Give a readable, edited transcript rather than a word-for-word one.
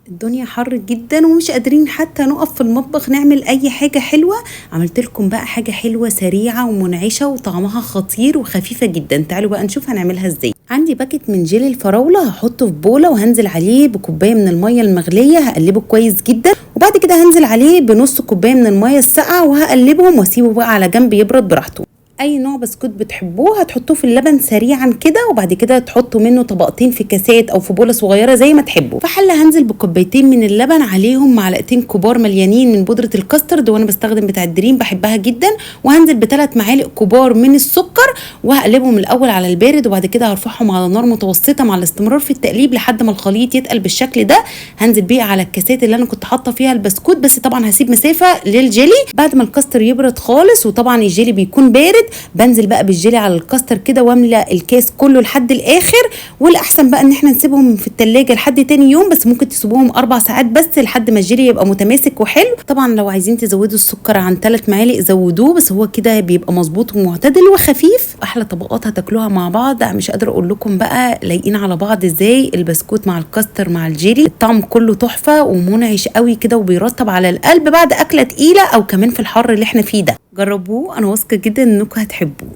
الدنيا حر جدا ومش قادرين حتى نقف في المطبخ نعمل اي حاجة حلوة. عملت لكم بقى حاجة حلوة سريعة ومنعشة وطعمها خطير وخفيفة جدا. تعالوا بقى نشوف هنعملها ازاي. عندي باكت من جيلي الفراولة هحطه في بولة وهنزل عليه بكوباية من المية المغلية، هقلبه كويس جدا، وبعد كده هنزل عليه بنص كوباية من المية الساقعة وهقلبهم واسيبه بقى على جنب يبرد براحته. اي نوع بسكوت بتحبوه هتحطوه في اللبن سريعا كده، وبعد كده تحطوا منه طبقتين في كاسات او في بوله صغيره زي ما تحبوا. في حله هنزل بكوبايتين من اللبن، عليهم معلقتين كبار مليانين من بودره الكاسترد وانا بستخدم بتاع الدريم بحبها جدا، وهنزل ب3 معالق كبار من السكر وهقلبهم الاول على البارد، وبعد كده هرفعهم على نار متوسطه مع الاستمرار في التقليب لحد ما الخليط يتقل بالشكل ده. هنزل بيه على الكاسات اللي انا كنت حاطه فيها البسكوت، بس طبعا هسيب مسافه للجيلي بعد ما الكاستر يبرد خالص، وطبعا الجيلي بيكون بارد. بنزل بقى بالجيلي على الكاستر كده واملى الكاس كله لحد الاخر. والاحسن بقى ان احنا نسيبهم في التلاجة لحد تاني يوم، بس ممكن تسيبوهم 4 ساعات بس لحد ما الجيلي يبقى متماسك وحلو. طبعا لو عايزين تزودوا السكر عن 3 معالق زودوه، بس هو كده بيبقى مظبوط ومعتدل وخفيف. احلى طبقات هتاكلوها مع بعض. مش قادره اقول لكم بقى لايقين على بعض ازاي البسكوت مع الكاستر مع الجيلي. الطعم كله تحفه ومنعش قوي كده وبيرطب على القلب بعد اكله تقيله او كمان في الحر اللي احنا فيه ده. جربوه، انا واثقه جدا انكم هتحبوه.